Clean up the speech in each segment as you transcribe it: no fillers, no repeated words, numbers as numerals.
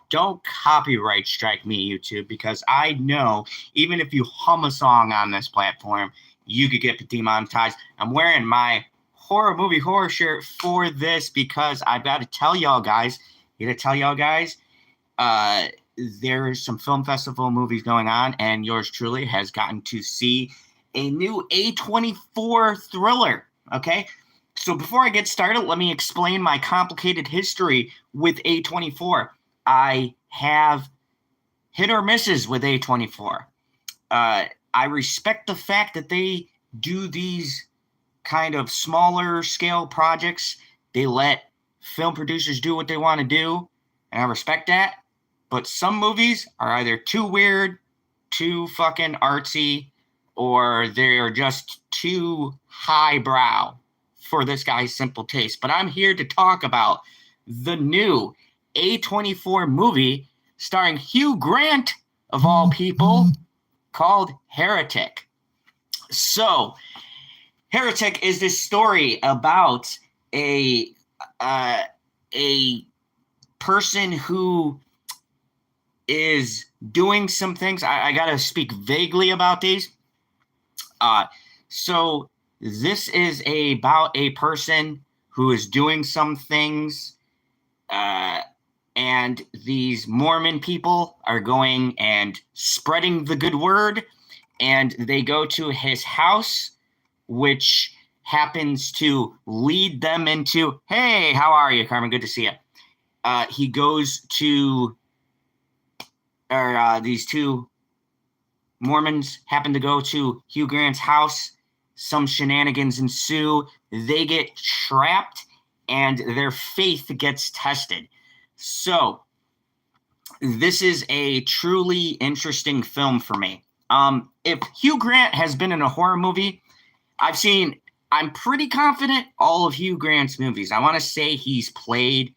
Don't copyright strike me, YouTube, because I know even if you hum a song on this platform, you could get demonetized. I'm wearing my horror shirt for this because I've got to tell y'all guys, uh, there's some film festival movies going on, and yours truly has gotten to see a new A24 thriller. Okay, so before I get started, let me explain my complicated history with A24. I have hit or misses with A24. I respect the fact that they do these kind of smaller scale projects. They let film producers do what they want to do, and I respect that. But some movies are either too weird, too fucking artsy, or they're just too highbrow for this guy's simple taste. But I'm here to talk about the new A24 movie starring Hugh Grant, of all people, called Heretic. So, Heretic is this story about a person who is doing some things. I got to speak vaguely about these. So this is about a person who is doing some things, and these Mormon people are going and spreading the good word, and they go to his house, which happens to lead them into, hey, how are you, Carmen? Good to see you. He goes to, these two Mormons happen to go to Hugh Grant's house. Some shenanigans ensue. They get trapped, and their faith gets tested. So, this is a truly interesting film for me. If Hugh Grant has been in a horror movie, I'm pretty confident all of Hugh Grant's movies. I want to say he's played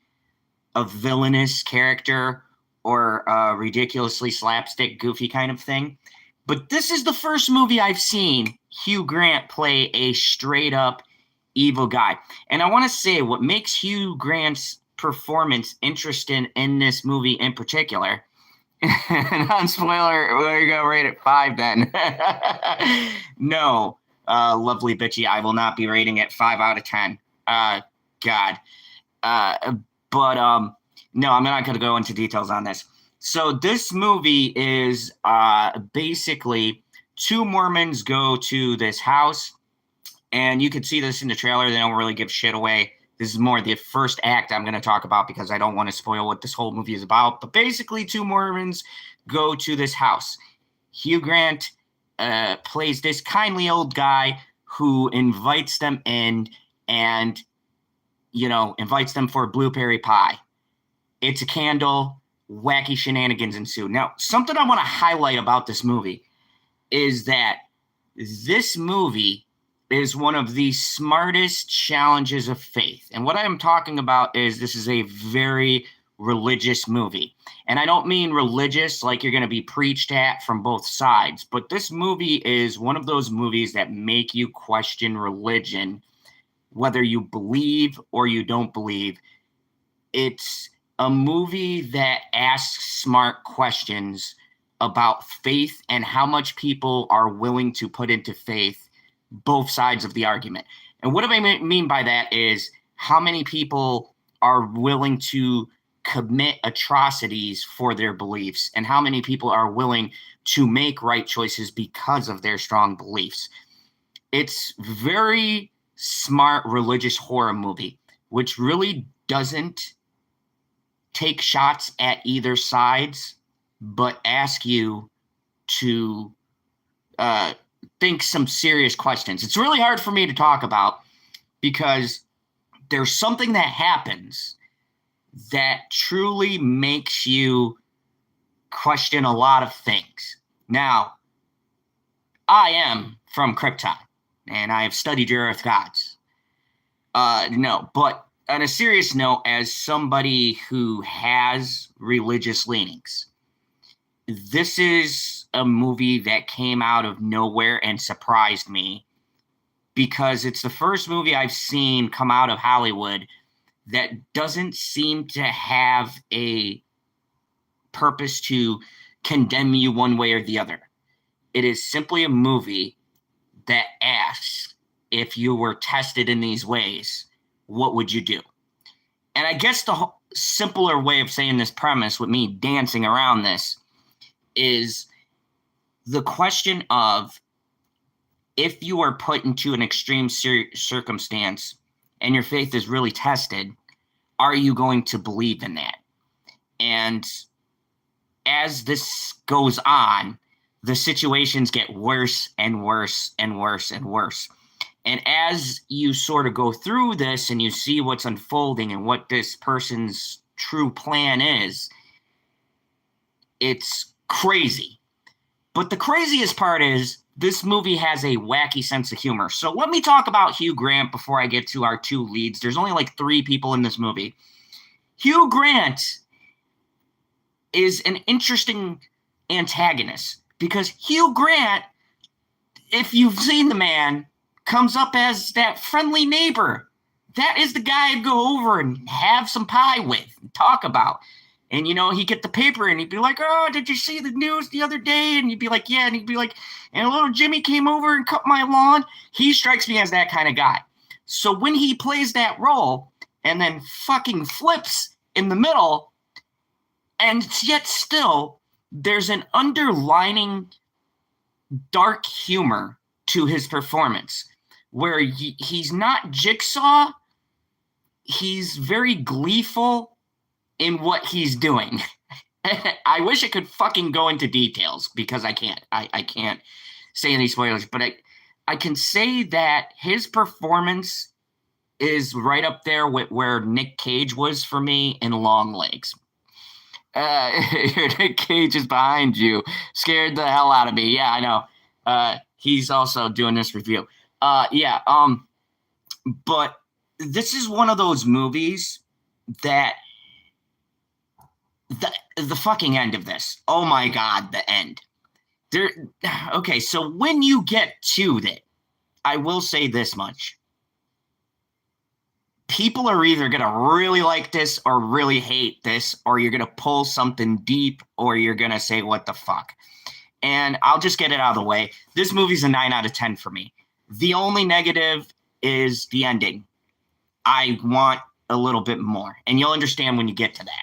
a villainous character or a ridiculously slapstick, goofy kind of thing. But this is the first movie I've seen Hugh Grant play a straight up evil guy. And I want to say what makes Hugh Grant's performance interesting in this movie in particular, non-spoiler, we're going to rate it 5 then. No, lovely bitchy, I will not be rating it 5 out of 10. God. No, I'm not going to go into details on this. So this movie is basically two Mormons go to this house, and you can see this in the trailer. They don't really give shit away. This is more the first act I'm going to talk about because I don't want to spoil what this whole movie is about. But basically, two Mormons go to this house. Hugh Grant plays this kindly old guy who invites them in and, invites them for blueberry pie. It's a candle. Wacky shenanigans ensue. Now, something I want to highlight about this movie is that this movie is one of the smartest challenges of faith. And what I'm talking about is this is a very religious movie. And I don't mean religious like you're going to be preached at from both sides, but this movie is one of those movies that make you question religion, whether you believe or you don't believe. It's a movie that asks smart questions about faith and how much people are willing to put into faith, both sides of the argument. And what I mean by that is how many people are willing to commit atrocities for their beliefs and how many people are willing to make right choices because of their strong beliefs. It's very smart religious horror movie, which really doesn't take shots at either sides, but ask you to think some serious questions. It's really hard for me to talk about because there's something that happens that truly makes you question a lot of things. Now, I am from Krypton, and I have studied your Earth gods. No, but on a serious note, as somebody who has religious leanings, this is a movie that came out of nowhere and surprised me because it's the first movie I've seen come out of Hollywood that doesn't seem to have a purpose to condemn you one way or the other. It is simply a movie that asks, if you were tested in these ways, what would you do? And I guess the simpler way of saying this premise, with me dancing around this, is the question of, if you are put into an extreme circumstance and your faith is really tested, are you going to believe in that? And as this goes on, the situations get worse and worse and worse and worse. And as you sort of go through this and you see what's unfolding and what this person's true plan is, it's crazy. But the craziest part is this movie has a wacky sense of humor. So let me talk about Hugh Grant before I get to our two leads. There's only like 3 people in this movie. Hugh Grant is an interesting antagonist because Hugh Grant, if you've seen the man, comes up as that friendly neighbor. That is the guy I'd go over and have some pie with and talk about. And, you know, he'd get the paper and he'd be like, oh, did you see the news the other day? And you'd be like, yeah. And he'd be like, and little Jimmy came over and cut my lawn. He strikes me as that kind of guy. So when he plays that role and then fucking flips in the middle, and yet still there's an underlining dark humor to his performance where he's not Jigsaw. He's very gleeful in what he's doing. I wish I could fucking go into details because I can't. I can't say any spoilers, but I can say that his performance is right up there with where Nick Cage was for me in Long Legs. Nick Cage is behind you. Scared the hell out of me. Yeah, I know. He's also doing this review. But this is one of those movies that the fucking end of this. Oh my God, the end. Okay, so when you get to that, I will say this much. People are either going to really like this or really hate this, or you're going to pull something deep, or you're going to say, what the fuck? And I'll just get it out of the way. This movie's a 9 out of 10 for me. The only negative is the ending. I want a little bit more, and you'll understand when you get to that.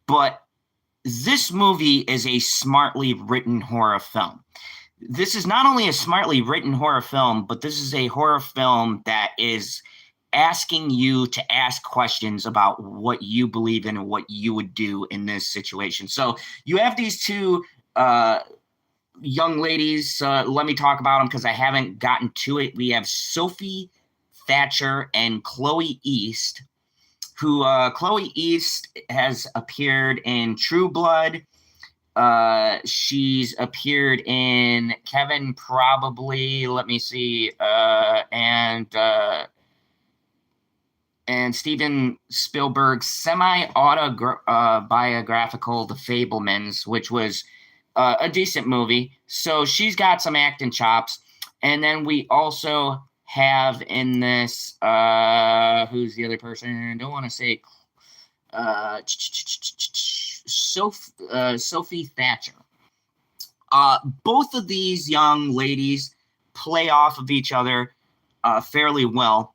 But this movie is a smartly written horror film. This is not only a smartly written horror film, but this is a horror film that is asking you to ask questions about what you believe in and what you would do in this situation. So you have these 2 young ladies. Let me talk about them because I haven't gotten to it. We have Sophie Thatcher and Chloe East, who Chloe East has appeared in True Blood. She's appeared in Kevin Probably, let me see, and Steven Spielberg's semi-autobiographical The Fabelmans, which was a decent movie. So she's got some acting chops. And then we also have in this, who's the other person? I don't want to say Sophie Thatcher. Both of these young ladies play off of each other fairly well.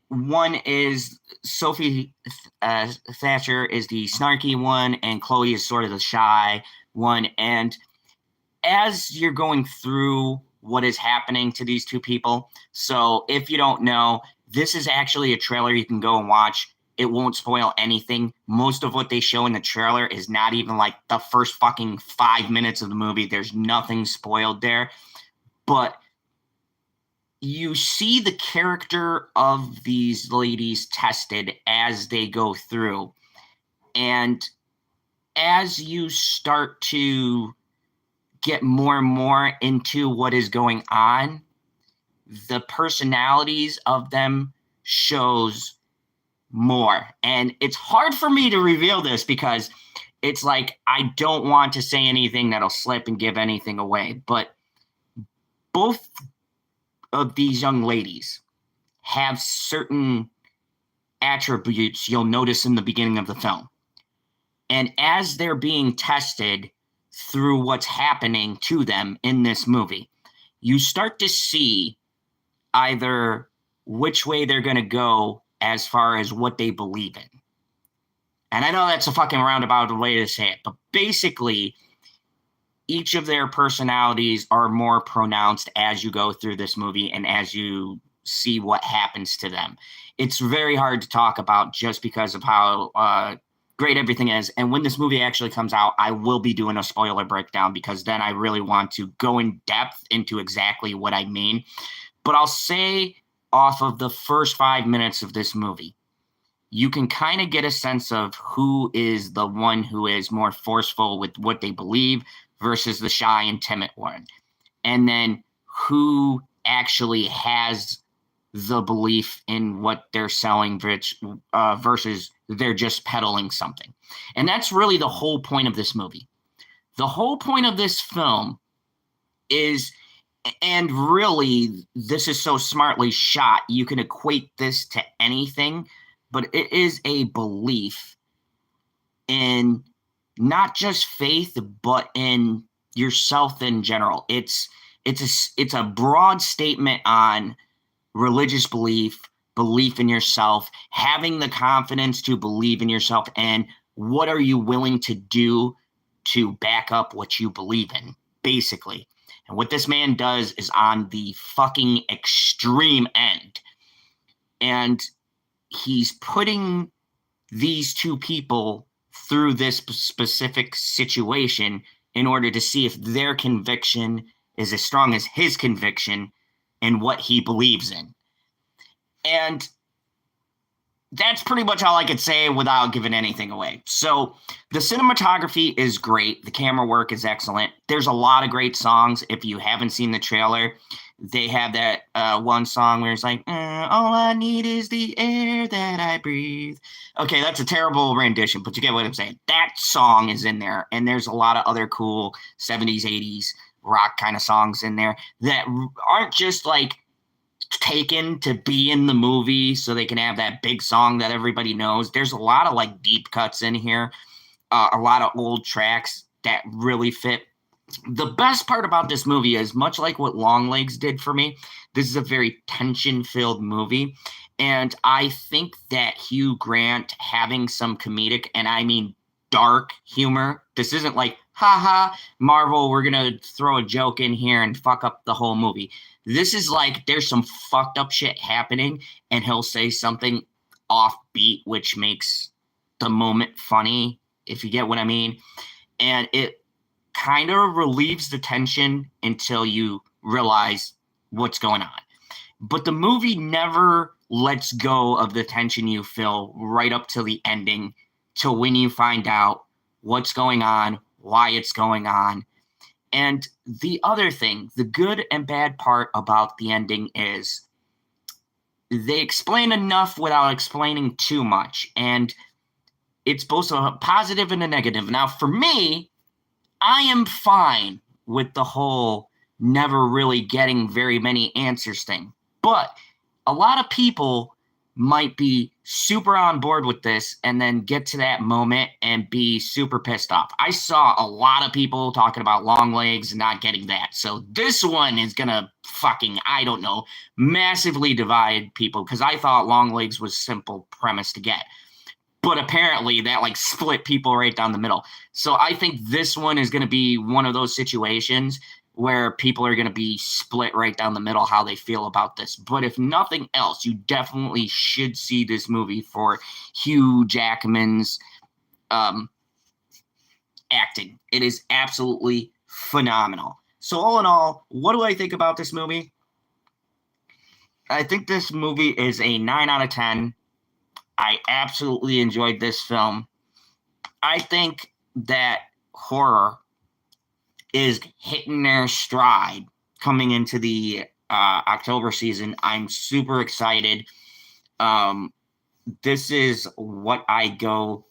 One is Sophie Thatcher is the snarky one, and Chloe is sort of the shy one. And as you're going through what is happening to these 2 people, so if you don't know, this is actually a trailer you can go and watch. It won't spoil anything. Most of what they show in the trailer is not even like the first fucking 5 minutes of the movie. There's nothing spoiled there. But you see the character of these ladies tested as they go through. And as you start to get more and more into what is going on, the personalities of them shows more. And it's hard for me to reveal this because it's like I don't want to say anything that'll slip and give anything away. But both of these young ladies have certain attributes you'll notice in the beginning of the film. And as they're being tested through what's happening to them in this movie, you start to see either which way they're going to go as far as what they believe in. And I know that's a fucking roundabout way to say it, but basically, each of their personalities are more pronounced as you go through this movie and as you see what happens to them. It's very hard to talk about just because of how great everything is. And when this movie actually comes out, I will be doing a spoiler breakdown because then I really want to go in depth into exactly what I mean. But I'll say off of the first 5 minutes of this movie, you can kind of get a sense of who is the one who is more forceful with what they believe versus the shy and timid one. And then who actually has the belief in what they're selling versus they're just peddling something. And that's really the whole point of this movie. The whole point of this film is, and really, this is so smartly shot, you can equate this to anything, but it is a belief in not just faith, but in yourself in general. It's a broad statement on religious belief in yourself, having the confidence to believe in yourself, and what are you willing to do to back up what you believe in, basically. And what this man does is on the fucking extreme end. And he's putting these two people through this specific situation in order to see if their conviction is as strong as his conviction in what he believes in. And that's pretty much all I could say without giving anything away. So the cinematography is great. The camera work is excellent. There's a lot of great songs. If you haven't seen the trailer, they have that one song where it's like, all I need is the air that I breathe. Okay, that's a terrible rendition, but you get what I'm saying. That song is in there, and there's a lot of other cool 70s, 80s rock kind of songs in there that aren't just like taken to be in the movie so they can have that big song that everybody knows. There's a lot of like deep cuts in here, a lot of old tracks that really fit. The best part about this movie is, much like what Longlegs did for me, this is a very tension-filled movie. And I think that Hugh Grant having some comedic, and I mean dark humor, this isn't like, haha, Marvel, we're going to throw a joke in here and fuck up the whole movie. This is like, there's some fucked up shit happening, and he'll say something offbeat, which makes the moment funny, if you get what I mean. And it kind of relieves the tension until you realize what's going on. But the movie never lets go of the tension you feel right up to the ending, to when you find out what's going on, why it's going on. And the other thing, the good and bad part about the ending is they explain enough without explaining too much. And it's both a positive and a negative. Now, for me, I am fine with the whole never really getting very many answers thing. But a lot of people might be super on board with this and then get to that moment and be super pissed off. I saw a lot of people talking about Longlegs and not getting that. So this one is going to fucking, I don't know, massively divide people, because I thought Longlegs was simple premise to get. But apparently that like split people right down the middle. So I think this one is going to be one of those situations where people are going to be split right down the middle how they feel about this. But if nothing else, you definitely should see this movie for Hugh Jackman's acting. It is absolutely phenomenal. So all in all, what do I think about this movie? I think this movie is a 9 out of 10. I absolutely enjoyed this film. I think that horror is hitting their stride coming into the October season. I'm super excited. This is what I go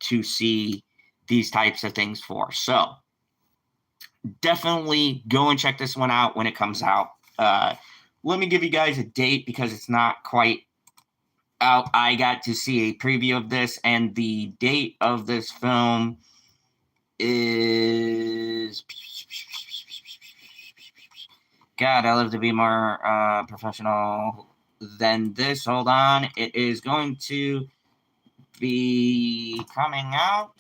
to see these types of things for. So definitely go and check this one out when it comes out. Let me give you guys a date, because it's not quite I got to see a preview of this, and the date of this film is. God, I love to be more professional than this. Hold on. It is going to be coming out.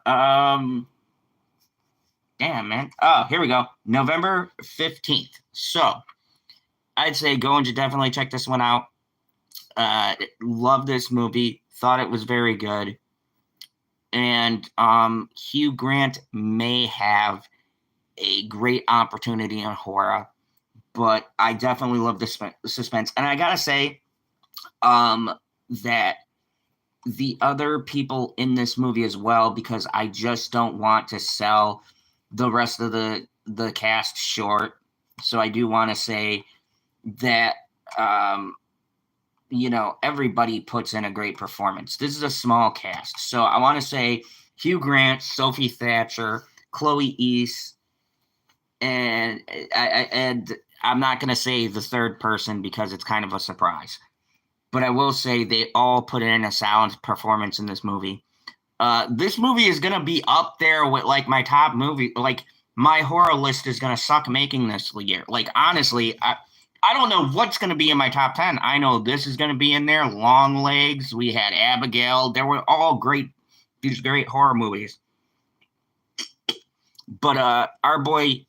Damn, man. Oh, here we go. November 15th. So I'd say go and definitely check this one out. Love this movie. Thought it was very good. And Hugh Grant may have a great opportunity in horror, but I definitely love the suspense. And I gotta say, that the other people in this movie as well, because I just don't want to sell the rest of the cast short. So I do want to say that everybody puts in a great performance. This is a small cast, so I want to say Hugh Grant, Sophie Thatcher, Chloe East, and I'm not going to say the third person because it's kind of a surprise. But I will say they all put in a sound performance in this movie. This movie is going to be up there with like my top movie. Like my horror list is going to suck making this year. Like honestly, I don't know what's going to be in my top 10. I know this is going to be in there. Long Legs. We had Abigail. They were all great. These great horror movies. But our boy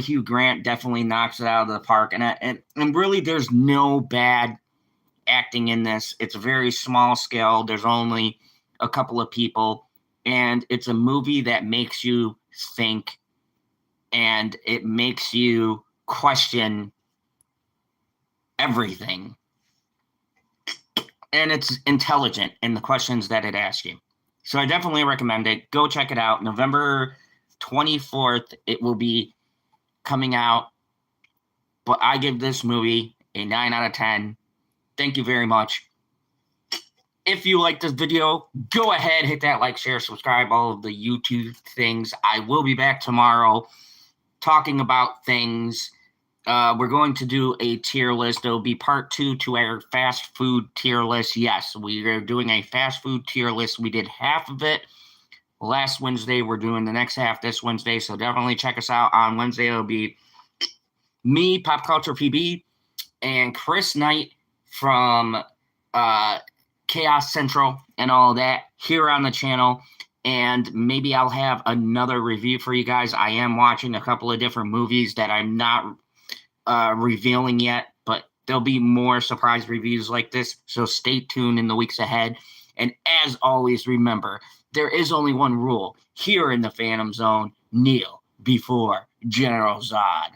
Hugh Grant definitely knocks it out of the park, and really, there's no bad acting in this. It's a very small scale. There's only a couple of people, and it's a movie that makes you think, and it makes you question everything, and it's intelligent in the questions that it asks you. So I definitely recommend it. Go check it out. November 24th, it will be coming out. But I give this movie a 9 out of 10. Thank you very much. If you like this video, go ahead, hit that like, share, subscribe, all of the YouTube things. I will be back tomorrow talking about things. We're going to do a tier list. It'll be part 2 to our fast food tier list. Yes, we are doing a fast food tier list. We did half of it last Wednesday. We're doing the next half this Wednesday, so definitely check us out. On Wednesday, it'll be me, Pop Culture PB, and Chris Knight from Chaos Central and all that here on the channel. And maybe I'll have another review for you guys. I am watching a couple of different movies that I'm not revealing yet, but there'll be more surprise reviews like this, so stay tuned in the weeks ahead. And as always, remember, there is only one rule here in the Phantom Zone: kneel before General Zod.